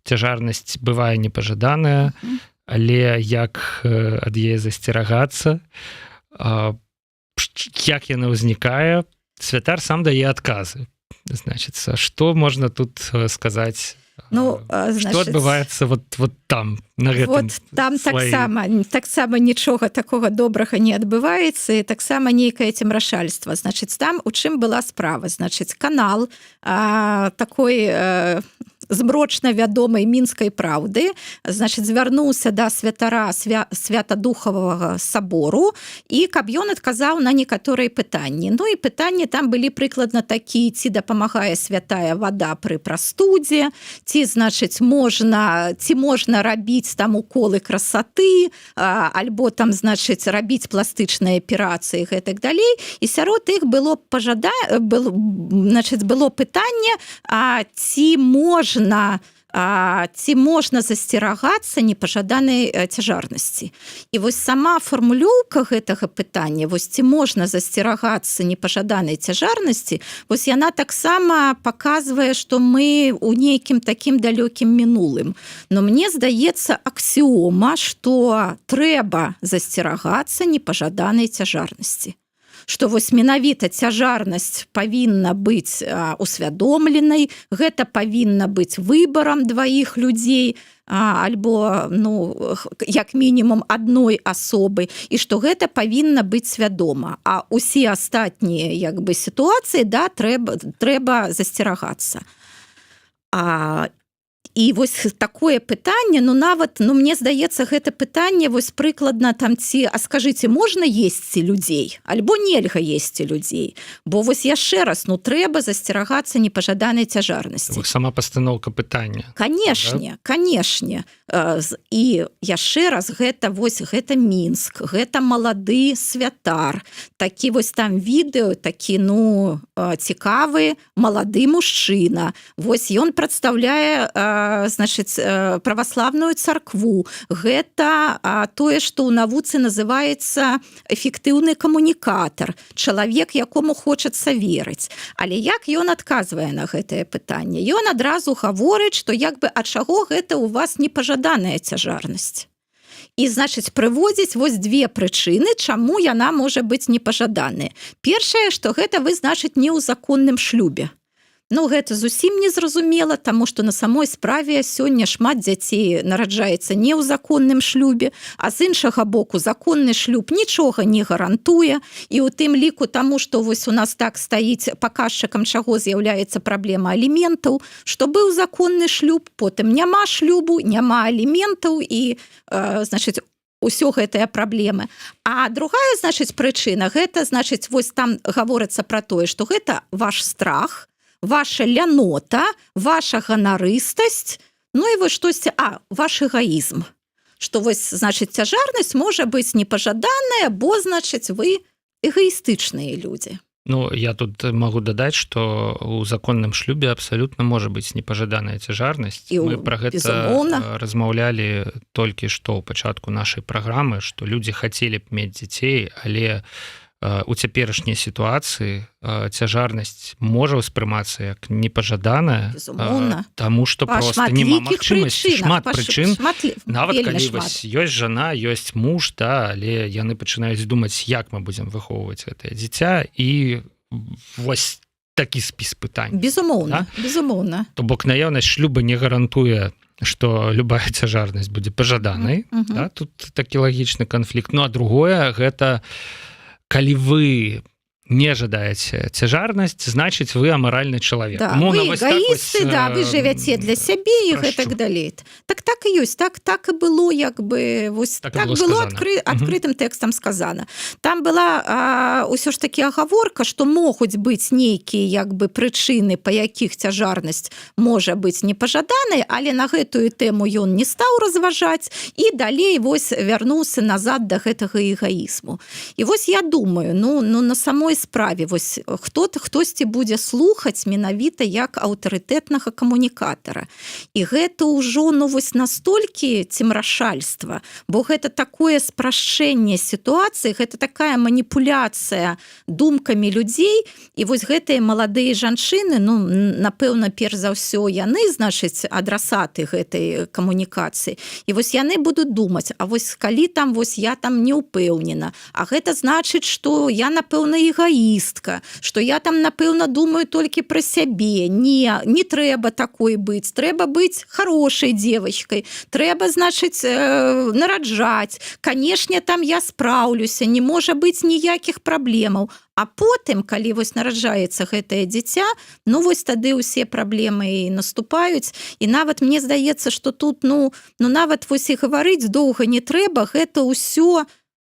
A: Цяжарнасць бывае непажаданая, але як ад яе засцерагацца, як яна ўзнікае, святар сам дае адказы. Значыцца, што можна тут сказаць?
B: Ну,
A: што адбываецца вот там, на гэтым
B: вот там таксама нічога такога добрага не адбываецца, і таксама нейкае цемрашальства. Значыць, там у чым была справа? Значыць, канал такой змрочна вядомай мінскай праўды, значыць, звярнуўся да святара Святадухавага сабору, і каб ён адказаў на некаторыя пытанні. Ну і пытанні там былі прыкладна такі: ці дапамагае святая вада пры прастудзе, ці, значыць, можна рабіць там уколы красоты, альбо там, значыць, рабіць пластычныя аперацыі і гэтак далей. І сярод іх было пытанне, ці можна засцерагацца непажаданай цяжарнасці. І вось сама фармулёўка гэтага пытання, вось ці можна засцерагацца непажаданай цяжарнасці, вось яна таксама паказвае, што мы ў нейкім такім далёкім мінулым. Но мне здаецца аксіома, што трэба засцерагацца непажаданай цяжарнасці. Што вось менавіта цяжарнасць павінна быць усвядомленай, гэта павінна быць выбарам дваіх людзей, альбо, ну, як мінімум адной асобы, і што гэта павінна быць свядома. А ўсе астатнія як бы сітуацыі, да, трэба засцерагацца. І вось такое пытанне, ну нават, ну мне здаецца, гэта пытанне вось прыкладна там ці, а скажыце, можна есці людзей, альбо нельга есці людзей? Бо вось яшчэ раз, ну трэба засцерагацца непажаданай цяжарнасці.
A: Сама пастаноўка пытання.
B: Канешне, канешне. І яшчэ раз, гэта Мінск, гэта малады святар, такі вось там відэо, такі, ну, цікавы малады мужчына. Вось ён прадстаўляе значыць, праваслаўную царкву. Гэта тое, што ў навуцы называецца эфектыўны камунікатар, чалавек, якому хочацца верыць. Але як ён адказвае на гэтае пытанне? Ён адразу гаворыць, што як бы ад чаго гэта ў вас непажаданая цяжарнасць. І, значыць, прыводзіць вось две прычыны, чаму яна можа быць непажаданай. Першае, што гэта вы, значыць, не ў законным шлюбе. Ну, гэта зусім незразумела, таму што на самой справе сёння шмат дзяцей нараджаецца не ў законным шлюбе, а з іншага боку законны шлюб нічога не гарантуе, і ў тым ліку таму, што вось у нас так стаіць, паказчыкам чаго з'яўляецца праблема аліментаў, што быў законны шлюб, потым няма шлюбу, няма аліментаў і, значыць, усё гэтыя праблемы. А другая, значыць, прычына, гэта, значыць, вось там гаворыцца пра тое, што гэта ваш страх, ваша лянота, ваша ганарыстасць, ну і вось штосьці, ваш эгоізм. Што вось, значыць, цяжарнасць можа быць непажаданая, бо, значыць, вы эгоістычныя людзі.
A: Ну, я тут могу дадаць, што ў законным шлюбе абсалютна можа быць непажаданая цяжарнасць. Мы пра гэта размаўлялі толькі што ў пачатку нашай праграмы, што людзі хацелі б мець дзяцей, але у цяперашняй сітуацыі цяжарнасць можа ўспрымацца як непажаданая, таму што проста няма магчымасці, шмат прычын. Нават калі ёсць жана, ёсць муж, да, але яны пачынаюць думаць, як мы будзем выхоўваць гэтае дзіця, і вось такі спіс пытань.
B: Безумоўна, безумоўна.
A: То бок наяўнасць шлюба не гарантуе, што любая цяжарнасць будзе пажаданай. Да? Тут такі лагічны канфлікт. Ну, а другое, гэта калі вы не жадаеце цяжарнасць, значыць вы амаральны чалавек.
B: Да, вы эгоісты, да, вы жывяце для сябе і гэтак далей. Так і ёсць, так і было, як бы, вось так было адкрытым тэкстам сказана. Там была ўсё ж такі агаворка, што могуць быць нейкія як бы прычыны, па якіх цяжарнасць можа быць непажаданай, але на гэтую тэму ён не стаў разважаць і далей вось вярнуўся назад да гэтага эгаізму. І вось я думаю, ну на самой справе вось хтосьці будзе слухаць менавіта як аўтарытэтнага камунікатара. І гэта ўжо ну вось настолькі цемрашальства, бо гэта такое спрашчэнне сітуацыі, гэта такая маніпуляцыя думкамі людзей, і вось гэтыя маладыя жанчыны, ну напэўна, перш за ўсё яны, значыць, адрасаты гэтай камунікацыі. І вось яны будуць думаць, а вось калі там вось я там не ўпэўнена, а гэта значыць, што я напэўна эгоістка, што я там, напэўна, думаю толькі пра сябе. Не трэба такой быць. Трэба быць хорошай дзевачкай. Трэба, значыць, нараджаць. Канешне, там я спраўлюся. Не можа быць ніякіх праблемаў. А потым, калі вось нараджаецца гэтае дзіця, ну вось тады ўсе праблемы і наступаюць. І нават мне здаецца, што тут, ну нават вось і гаварыць доўга не трэба, гэта ўсё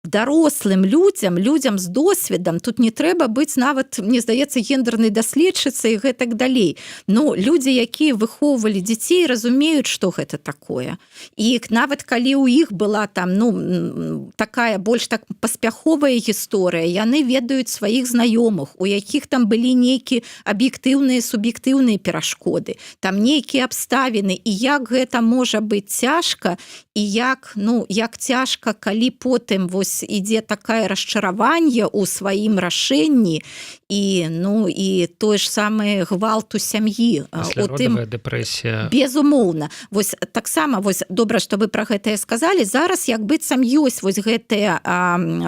B: дарослым людзям з досведам. Тут не трэба быць нават, мне здаецца, гендернай даследчыцай і гэтак далей. Ну, людзі, якія выхоўвалі дзяцей, разумеюць, што гэта такое. І нават калі ў іх была там, ну, такая больш так паспяховая гісторыя, яны ведаюць сваіх знаёмых, у якіх там былі нейкія аб'ектыўныя, суб'ектыўныя перашкоды, там нейкія абставіны, і як гэта можа быць цяжка, і як цяжка, калі потым вось ідзе такае расчараванне ў сваім рашэнні і тое ж самае гвалт у сям'і.
A: Пасляродавая дэпрэсія.
B: Безумоўна. Вось таксама, вось добра, што вы пра гэтае сказалі, зараз як быццам ёсць вось гэтыя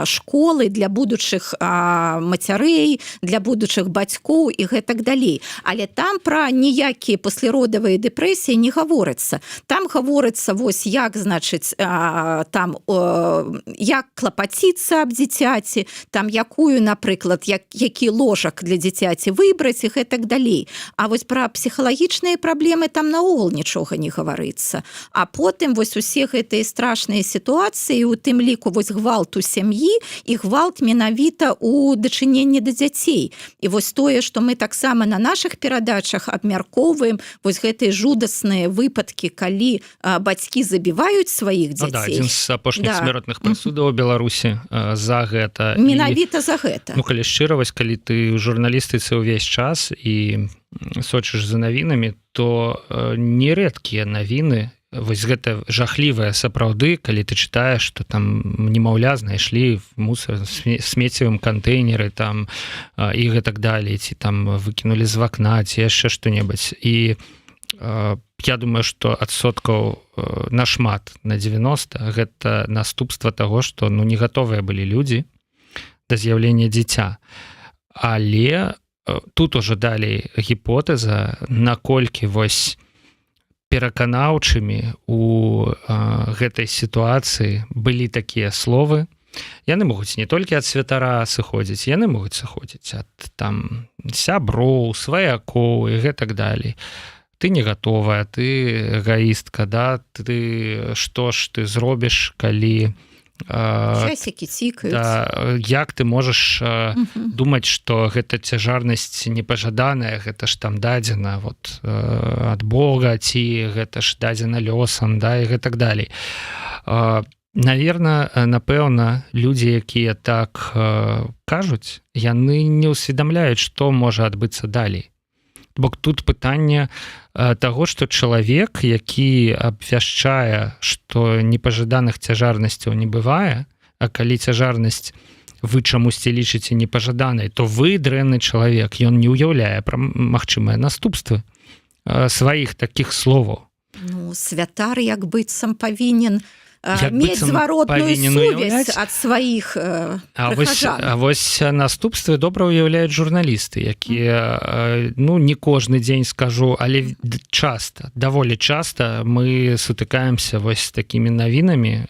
B: школы для будучых мацярэй, для будучых бацькоў і гэтак далей. Але там пра ніякія пасляродавыя дэпрэсіі не гаворыцца. Там гаворыцца вось як, значыць, там як клапаціцца аб дзіцяці, там якую, напрыклад, які ложак для дзіцяці выбраць і гэтак далей. А вось пра псіхалагічныя праблемы там наогул нічога не гаварыцца. А потым вось усе гэтыя страшныя сітуацыі, у тым ліку вось гвалт у сям'і і гвалт менавіта у дачыненні да дзяцей. І вось тое, што мы таксама на нашых перадачах абмяркоўваем, вось гэтыя жудасныя выпадкі, калі бацькі забіваюць сваіх дзяцей.
A: Да, адзін з апошніх смяротных прысудаў у Беларусі за гэта.
B: Менавіта за гэта.
A: Ну, калі шчыра, вось калі ты ў журналістыцы ўвесь час і сочыш за навінамі, то нерэдкія навіны, вось гэта жахлівая сапраўды, калі ты чытаеш, што там немаўля знайшлі в смеццевым кантэйнеры там і гэтак далей, ці там выкінулі з вакна, ці яшчэ што-небудзь. І я думаю, што адсоткаў нашмат, на 90, гэта наступства таго, што не гатовыя былі людзі да з'яўлення дзіця. Але тут ужо далей гіпотэза, наколькі вось пераканаўчымі у гэтай сітуацыі былі такія словы. Яны могуць не толькі ад святара сыходзіць, яны могуць сыходзіць ад там сяброў, сваякоў і гэтак далей. Ты не гатовая, ты эгоістка, да? Ты што ж ты зробіш, калі
B: часікі цікаюць.
A: Да, як ты можаш думаць, што гэта цяжарнасць непажаданая, гэта ж там дадзена вот, ад Бога, ці гэта ж дадзена лёсам, да, і гэтак далей. Наверно, напэўна, людзі, якія так кажуць, яны не ўсведамляюць, што можа адбыцца далей. Бо тут пытанне таго, што чалавек, які абвяшчае, што непажаданых цяжарнасцяў не бывае, а калі цяжарнасць вы чамусьці лічыце непажаданай, то вы дрэнны чалавек, ён не ўяўляе пра магчымыя наступствы сваіх такіх словаў.
B: Ну, святар як быццам павінен мець зваротную сувязь ад сваіх прыхажан.
A: А вось наступствы добра ўяўляюць журналісты, якія, ну, не кожны дзень скажу, але часта, даволі часта мы сутыкаемся вось з такімі навінамі,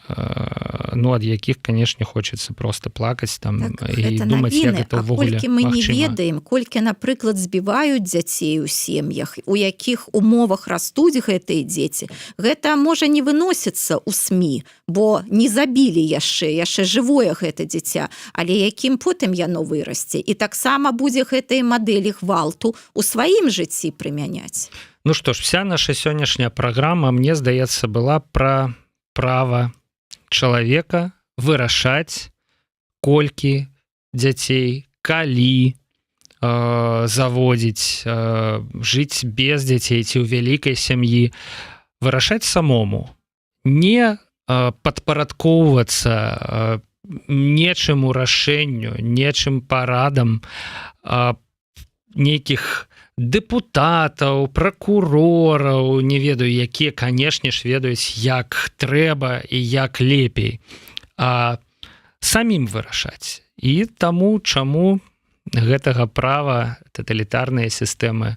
A: ну, ад якіх, канешне, хочацца проста плакаць там
B: Так,
A: і
B: гэта
A: думаць,
B: навіны,
A: як гэта ўвогуле
B: колькі мы не
A: магчыма.
B: ведаем, колькі, напрыклад, збіваюць дзяцей у сем'ях, у якіх умовах растуць гэтыя дзеці, гэта можа не выносіцца ў СМІ, бо не забілі яшчэ жывое гэта дзіця, але якім потым яно вырасце. І таксама будзе гэтыя мадэлі гвалту ў сваім жыцці прымяняць.
A: Ну што ж, вся наша сённяшняя праграма, мне здаецца, была пра права чалавека вырашаць, колькі дзяцей, калі заводзіць, жыць без дзяцей ці ў вялікай сям'і, вырашаць самому, не падпарадкоўвацца нечыму рашэнню, нечым парадам нейкіх дэпутатаў, пракурораў, не ведаю, якія, канешне ж, ведаюць, як трэба і як лепей, а самім вырашаць. І таму, чаму гэтага права таталітарныя сістэмы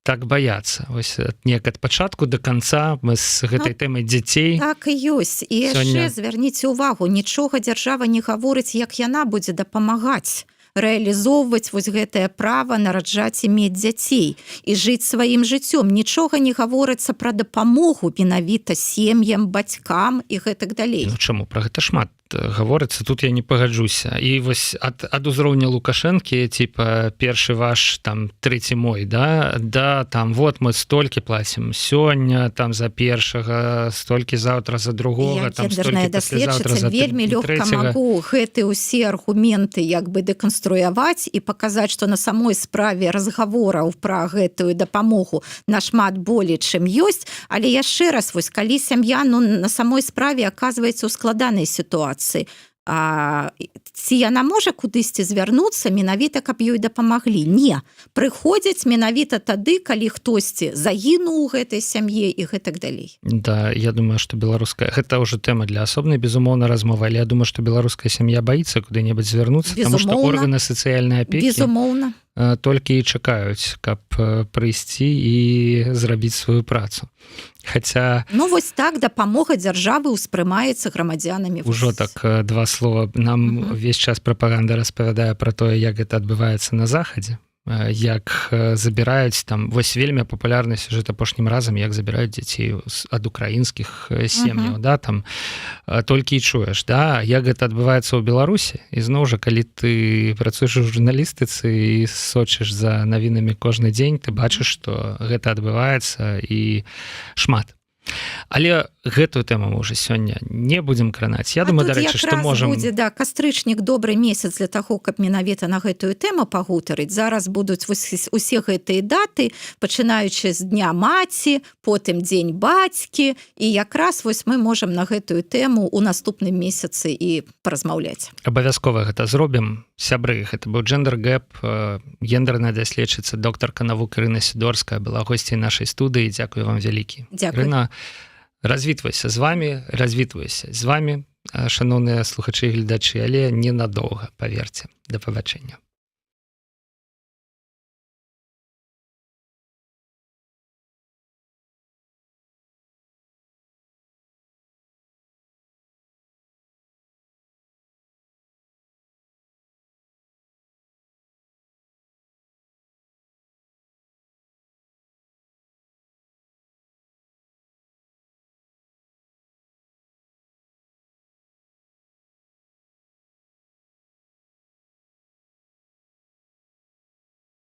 A: так баяцца. Вось неяк ад пачатку да канца мы з гэтай тэмай дзяцей.
B: Так і ёсць. І яшчэ звярніце ўвагу, нічога дзяржава не гаворыць, як яна будзе дапамагаць рэалізоўваць вось гэтае права нараджаць і мець дзяцей і жыць сваім жыццём. Нічога не гаворыцца пра дапамогу менавіта сем'ям, бацькам і гэтак далей.
A: Ну чаму? Пра гэта шмат гаворыцца, тут я не пагаджуся. І вось ад узроўня Лукашэнкі, типа, першы ваш, там, трэці мой, да, там, вот мы столькі плацім сёння, там, за першага, столькі заўтра за другога, там, столькі паслязаўтра за
B: вельмі лёгка магу гэты ўсе аргументы як бы дэканструяваць і паказаць, што на самой справе разгавораў пра гэтую дапамогу нашмат болей, чым ёсць, але яшчэ раз, вось, калі сям'я, ну, на самой справе аказваецца ў складанай сітуацыі, ці яна можа кудысьці звярнуцца менавіта, каб ёй дапамаглі? Не. Прыходзяць менавіта тады, калі хтосьці загінуў у гэтай сям'і і гэтак далей.
A: Да, я думаю, што беларуская... Гэта ўжо тэма для асобнай, безумоўна, размовы, але я думаю, што беларуская сям'я баіцца куды-небудзь звярнуцца, таму што органы сацыяльнай апекі толькі і чакаюць, каб прыйсці і зрабіць сваю працу. Хаця...
B: Ну, вось так дапамога дзяржавы ўспрымаецца грамадзянамі.
A: Ужо так два слова. Нам увесь час прапаганда распавядае пра тое, як гэта адбываецца на Захадзе, як забіраюць там, вось вельмі папулярны сюжэт апошнім разам, як забіраюць дзяцей ад украінскіх сем'яў, да, там толькі і чуеш, да, як гэта адбываецца ў Беларусі. І зноў жа, калі ты працуеш у журналістыцы і сочыш за навінамі кожны дзень, ты бачыш, што гэта адбываецца і шмат. Але гэтую тэму мы ўжо сёння не будзем кранаць. Я думаю, дарэчы, што можам...
B: Будзе, да, кастрычнік добры месяц для таго, каб менавіта на гэтую тэму пагутарыць. Зараз будуць усе гэтыя даты, пачынаючы з дня маці, потым дзень бацькі, і якраз вось мы можам на гэтую тэму ў наступным месяцы і паразмаўляць.
A: Абавязкова гэта зробім. Сябры, гэта быў Gender Gap, гендерная даследчыца, доктарка навук Ірына Сідорская, была госцей нашай студыі. Дзякую вам вялікі.
B: Дзякуй.
A: Ірына, развітвайся з вами, шановныя слухачы і гледачы, але ненадоўга, паверце. Да пабачэння.